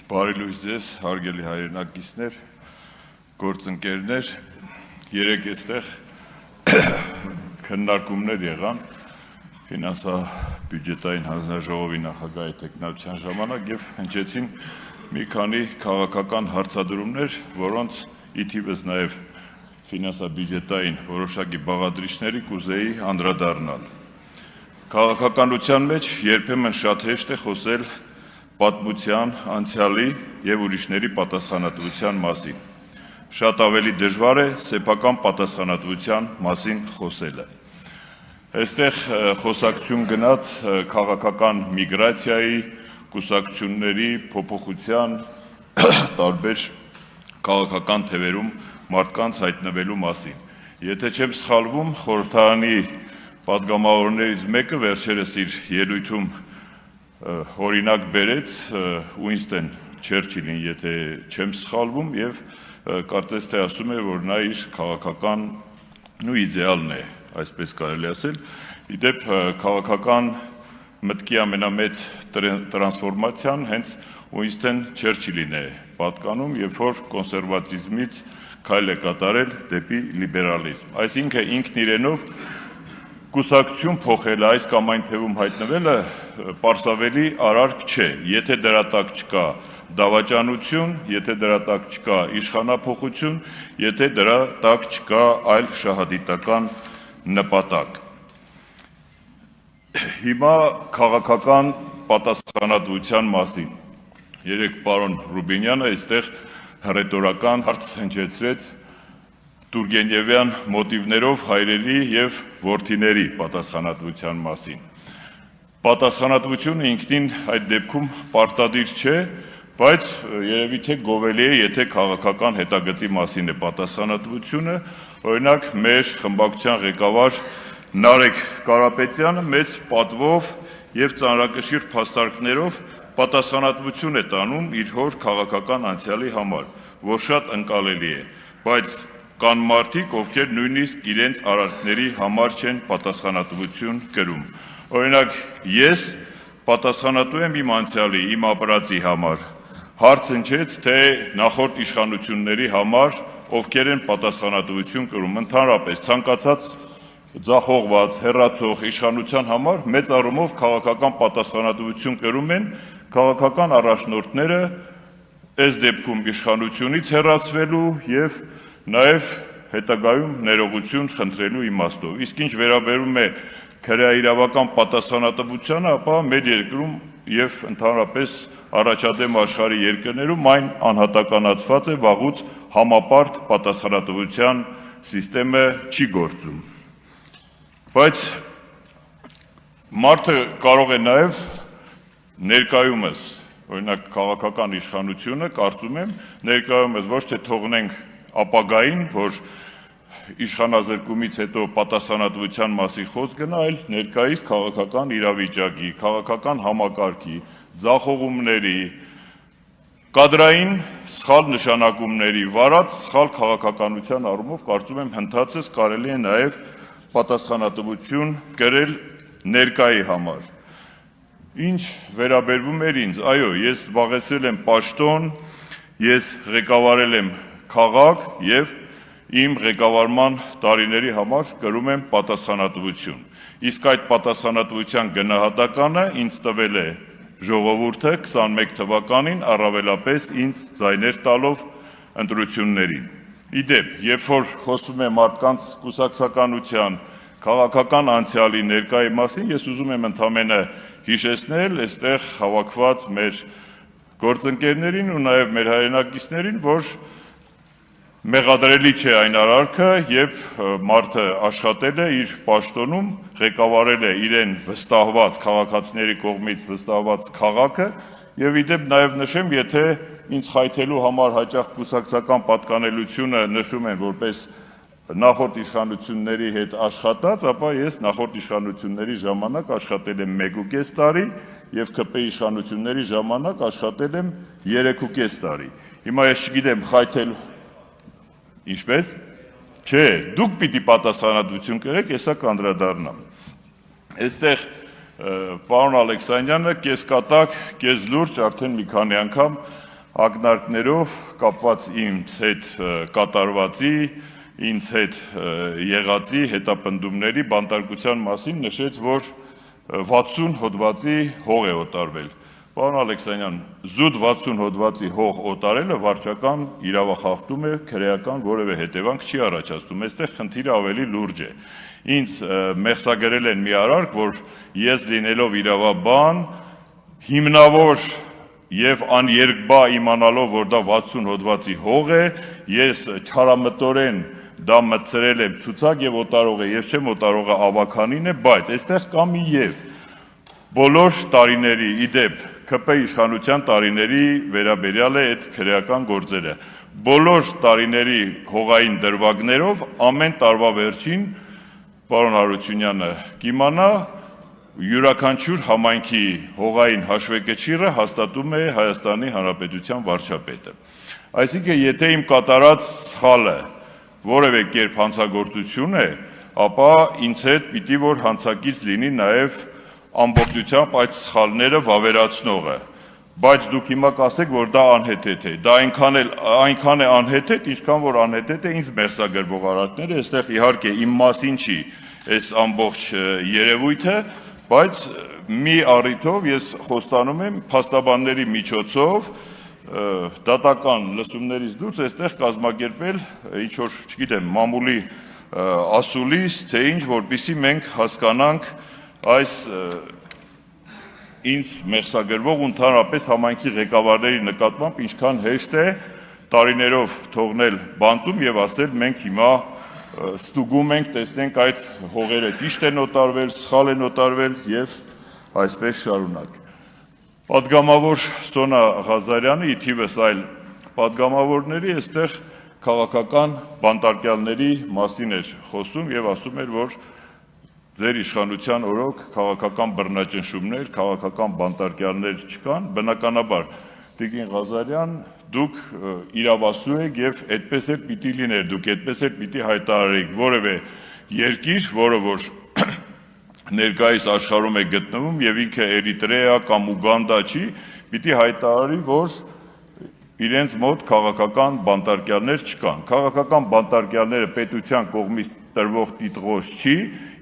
Բարի լույս ձեզ, հարգելի հայրենակիցներ, գործընկերներ, երեկ այստեղ քննարկումներ եղան ֆինանսա-բյուջետային հանձնաժողովի նախագահի տեխնացիան ժամանակ եւ հնչեցին մի քանի քաղաքական հարցադրումներ, որոնց ի թիվս նաեւ ֆինանսա-բյուջետային որոշակի բաղադրիչների կուզեի անդրադառնալ։ Քաղաքականության մեջ երբեմն շատ հեշտ է խոսել պատմության, անցյալի եւ ուրիշների պատասխանատվության մասին։ Շատ ավելի դժվար է սեփական պատասխանատվության մասին խոսելը։ Այստեղ խոսակցություն գնաց քաղաքական միգրացիայի, կուսակցությունների փոփոխության, տարբեր քաղաքական թևերում մարդկանց հայտնվելու մասին։ Եթե չեմ սխալվում, խորհրդարանի պատգամավորներից մեկը վերջերս իր ելույթում օրինակ բերեց Ուինստոն Չերչիլին, եթե չեմ սխալվում, եւ կարծես թե ասում է, որ նա իր քաղաքական իդեալն է, այսպես կարելի ասել։ Իդեպ քաղաքական մտքի ամենամեծ տրանսֆորմացիան հենց Ուինստոն Չերչիլին է պատկանում, երբ որ կոնսերվատիզմից քայլ է կատարել դեպի լիբերալիզմ։ Այսինքն ինքն իրենով կուսակցություն փոխելը, այս կամ այն թևում հայտնվելը պարզավելի արարք չէ, եթե դրա տակ չկա դավաճանություն, եթե դրա տակ չկա իշխանափոխություն, եթե դրա տակ չկա այլ շահադիտական նպատակ։ Հիմա քաղաքական պատասխանատվության մասին։ Երեկ պարոն Ռուբինյանը այստեղ հռետորական հարց հնչեցրեց Տուրգենևյան մոտիվներով հայրերի եւ որդիների պատասխանատվության մասին։ Պատասխանատվությունը ինքնին այդ դեպքում պարտադիր չէ, բայց երևի թե գովելի է, եթե քաղաքական հետագծի մասին է պատասխանատվությունը, օրինակ մեր խմբակցության ղեկավար Նարեկ Կարապետյանը մեծ պատվով եւ ծանրակշիռ փաստարկներով պատասխանատվություն է տանում իր հոր քաղաքական անցյալի համար, որ շատ ընկալելի է, բայց կան մարդիկ, ովքեր նույնիսկ իրենց արարքների համար չեն պատասխանատվություն կրում։ Օրինակ, ես պատասխանատու եմ իմ անցյալի, իմ ապրածի համար։ Հարց հնչեց, թե նախորդ իշխանությունների համար ովքեր են պատասխանատվություն կրում։ Ընդհանրապես ցանկացած ձախողված, հեռացող իշխանության համար մեծ առումով քաղաքական պատասխանատվություն կրում են քաղաքական առաջնորդները, այս դեպքում իշխանությունից հեռացվելու եւ նաև հետագայում ներողություն խնդրելու իմաստով։ Իսկ ինչ վերաբերում է քրեաիրավական պատասխանատվությանը, ապա մեր երկրում եւ ընդհանրապես առաջադեմ աշխարհի երկրներում այն անհատականացված է, վաղուց համապարտ պատասխանատվության համակարգը չի գործում։ Բայց մարդը կարող է նաև ներկայումս, օրինակ քաղաքական իշխանությունը, կարծում եմ, ներկայումս ոչ թե թողնենք ապագային, որ իշխանազրկումից հետո պատասխանատվության մասին խոսք գնա, այլ ներկայիս քաղաքական իրավիճակի, քաղաքական համակարգի, ձախողումների, կադրային սխալ նշանակումների, վարած սխալ քաղաքականության առումով կարծում եմ հնդածս կարելի է նաև պատասխանատվություն կրել ներկայի համար։ Ինչ վերաբերվում էր ինձ, այո, ես զբաղեցրել եմ պաշտոն, ես ղեկավարել եմ քաղաք եւ իմ ղեկավարման տարիների համար կրում եմ պատասխանատվություն։ Իսկ այդ պատասխանատվության գնահատականը ինձ տվել է ժողովուրդը 21 թվականին, առավելապես ինձ ձայներ տալով ընտրություններին։ Իդեպ, երբ որ խոսում է մարդկանց կուսակցականության, քաղաքական անցյալի ներկայի մասին, ես ուզում եմ ընդամենը հիշեցնել այստեղ հավաքված մեր գործընկերներին ու նաեւ մեր հայրենակիցներին, որ մեղադրելի չէ այն արարքը, երբ մարդը աշխատել է իր պաշտոնում, ղեկավարել է իրեն վստահված քաղաքացիների կողմից վստահված քաղաքը, եւ իդեպ նաեւ նշեմ, եթե ինձ խայթելու համար հաճախ կուսակցական պատկանելությունը նշում են որպես նախորդ իշխանությունների հետ աշխատած, ապա ես նախորդ իշխանությունների ժամանակ աշխատել եմ 1.5 տարի եւ ԿՊ իշխանությունների ժամանակ աշխատել եմ 3.5 տարի։ Հիմա ես չգիտեմ խայթել Ինչպես։ Չէ, դուք պիտի պատասխանատվություն կրեք, հեսա կանդրադառնամ։ Այստեղ պարոն Ալեքսանյանը կես կատակ, կես լուրջ արդեն մի քանի անգամ ակնարկներով կապված ինձ հետ կատարվածի, ինձ հետ եղածի հետապնդումների բանտարկության մասին նշեց, որ 60 հոդվածի հող է օտարվել։ Պարոն Ալեքսանյան, զուտ 60 հոդվածի հող օտարելը վարչական իրավախախտում է, քրեական որևէ հետևանք չի առաջացնում, այստեղ խնդիրը ավելի լուրջ է։ Ինձ մեղսագրել են մի արարք, որ ես լինելով իրավաբան, հիմնավոր եւ աներկբա իմանալով, որ դա 60 հոդվածի հող է, ես չարամտորեն դա մտցրել եմ ցուցակ եւ օտարողը ես չեմ, օտարողը ավականին է, բայց այստեղ կա մի եւ բոլոր տարիների իդեպ ԿՊ իշխանության տարիների վերաբերյալ է այդ քրեական գործերը։ Բոլոր տարիների հողային դրվագներով ամեն տարվա վերջին պարոն Հարությունյանը կիմանա յուրաքանչյուր համայնքի հողային հաշվեկեչիրը հաստատում է Հայաստանի Հանրապետության վարչապետը։ Այսինքն, եթե իմ կատարած սխալը որևէ կերպ հանցագործություն է, ապա ինձ հետ պիտի որ հանցակից լինի նաև ամբողջությամբ այդ սխալները վավերացնողը, բայց դուք հիմա կասեք, որ դա անհեթեթ է, դա այնքան է անհեթեթ, ինչքան որ անհեթեթ է ինձ մեղսագրվող արարքները, այստեղ իհարկե իմ մասին չի այս ամբողջ երևույթը, բայց մի առիթով ես խոստանում եմ փաստաբանների միջոցով դատական լսումներից դուրս այստեղ կազմակերպել ինչ որ, չգիտեմ, մամուլի ասուլիս, թե ինչ, որպեսզի մենք հասկանանք այս ինձ մեղսագրվող ու ընդհանրապես համայնքի ղեկավարների նկատմամբ ինչքան հեշտ է տարիներով թողնել բանտում եւ ասել մենք հիմա ստուգում ենք, տեսնենք այդ հողերը ճիշտ են օտարվել, սխալ են օտարվել եւ այսպես շարունակ։ Պատգամավոր Սոնա Ղազարյանը ի թիվս այլ պատգամավորների այստեղ քաղաքական բանտարկյալների մասին էր խոսում եւ ասում էր, որ ձեր իշխանության օրոք քաղաքական բռնաճնշումներ, քաղաքական բանտարկյալներ չկան, բնականաբար Տիկին Ղազարյան, դուք իրավասու եք եւ այդպես էլ պիտի լիներ, դուք այդպես էլ պիտի հայտարարեիք որևէ երկիր, որը որ ներկայիս աշխարհում է գտնվում եւ ինքը Էրիտրեա կամ Ուգանդա չի, պիտի հայտարարի, որ իրենց մոտ քաղաքական բանտարկյալներ չկան։ Քաղաքական բանտարկյալները պետության կողմից տրվող տիտղոս չի,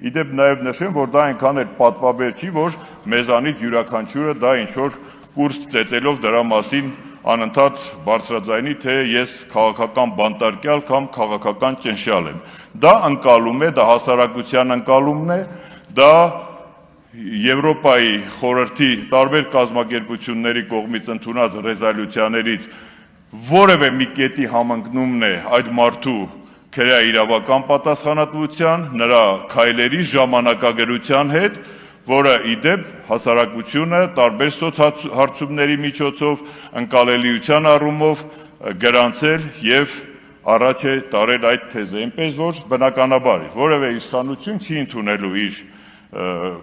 իդեպ նաեւ նշեմ, որ դա այնքան էլ պատվաբեր չի, որ մեզանից յուրաքանչյուրը դա ինչ որ կուրս ծեծելով դրա մասին անընդհատ բարձրաձայնի, թե ես քաղաքական բանտարկյալ կամ քաղաքական ճնշյալ եմ։ Դա ընկալում է, դա հասարակության ընկալումն է, դա Եվրոպայի խորհրդի տարբեր կազմակերպությունների կողմից ընդունած ռեզոլյուցիաներից որևէ մի կետի համընկնումն է այդ մարդու քրեա իրավական պատասխանատվության, նրա քայլերի ժամանակագրության հետ, որը իդեպ հասարակությունը տարբեր սոցհարցումների միջոցով ընկալելիության առումով գրանցել եւ առաջ է տարել այդ թեզը, այնպես որ բնականաբար որևէ իշխանություն չի ընդունելու իր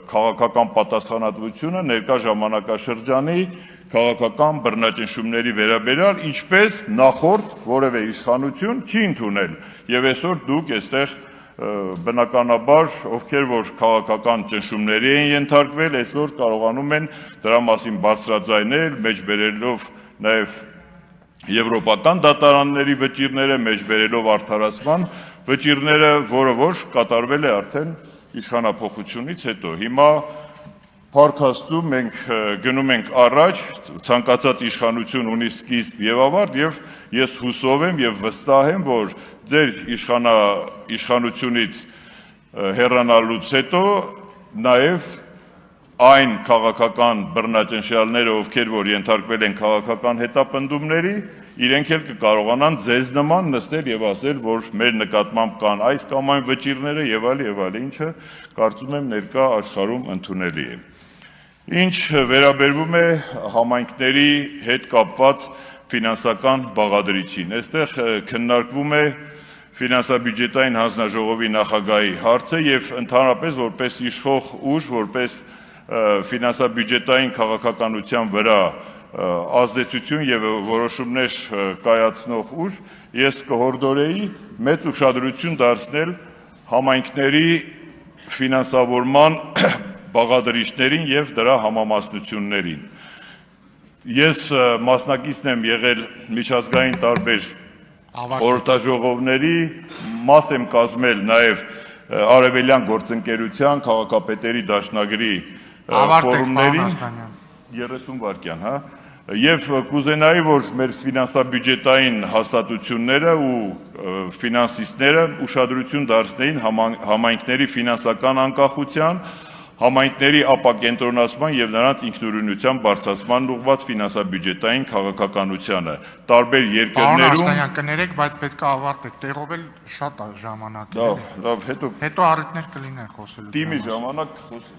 քաղաքական պատասխանատվությունը ներկա ժամանակաշրջանի քաղաքական բռնաճնշումների վերաբերյալ, ինչպես նախորդ որևէ իշխանություն չի ընդունել եւ այսօր դուք այստեղ բնականաբար ովքեր որ քաղաքական ճնշումների են ենթարկվել, այսօր կարողանում են դրա մասին բարձրաձայնել, մեջբերելով նաեւ եվրոպական դատարանների վճիռները, մեջբերելով արդարացման վճիռները, որը որ կատարվել է արդեն իշխանափոխությունից հետո։ Հիմա Փառք Աստծո մենք գնում ենք առաջ, ցանկացած իշխանություն ունի սկիզբ եւ ավարտ եւ ես հուսով եմ եւ վստահ եմ, որ ձեր իշխանությունից հեռանալուց հետո նաեւ այն քաղաքական բռնաճնշյալները, ովքեր որ ենթարկվել են քաղաքական հետապնդումների, իրենք էլ կկարողանան ձեզ նման նստել եւ ասել, որ մեր նկատմամբ կան այս կամ այն վճիռները եւ այլ, ինչը կարծում եմ ներկա աշխարհում ընդունելի է։ Ինչ վերաբերվում է համայնքների հետ կապված ֆինանսական բաղադրիչին, այստեղ քննարկվում է ֆինանսա-բյուջետային հանձնաժողովի նախագահի հարցը եւ ընդհանրապես որպես իշխող ուժ, որպես ֆինանսա-բյուջետային քաղաքականության վրա ազդեցություն եւ որոշումներ կայացնող ուժ, ես կհորդորեի մեծ ուշադրություն դարձնել համայնքների ֆինանսավորման բաղադրիչներին եւ դրա համամասնություններին։ Ես մասնակիցն եմ եղել միջազգային տարբեր խորհրդաժողովների, մաս եմ կազմել նաև Արևելյան գործընկերության քաղաքապետերի դաշնագրի ֆորումներին 30 վայրկյան, հա, եւ կուզենայի, որ մեր ֆինանսաբյուջետային հաստատությունները ու ֆինանսիստները ուշադրություն դարձնեին համայնքների ֆինանսական անկախության, համայնքների ապակենտրոնացման եւ նրանց ինքնուրույնության բարձրացման ուղղված ֆինանսաբյուջետային քաղաքականությանը տարբեր երկրներում։ Պարոն Աշտանյան, կներեք, բայց պետք է ավարտեք, տեղով էլ շատ ժամանակ է։ Լավ, հետո առիթներ կլինեն խոսելու։ Դիմի ժամանակ խոս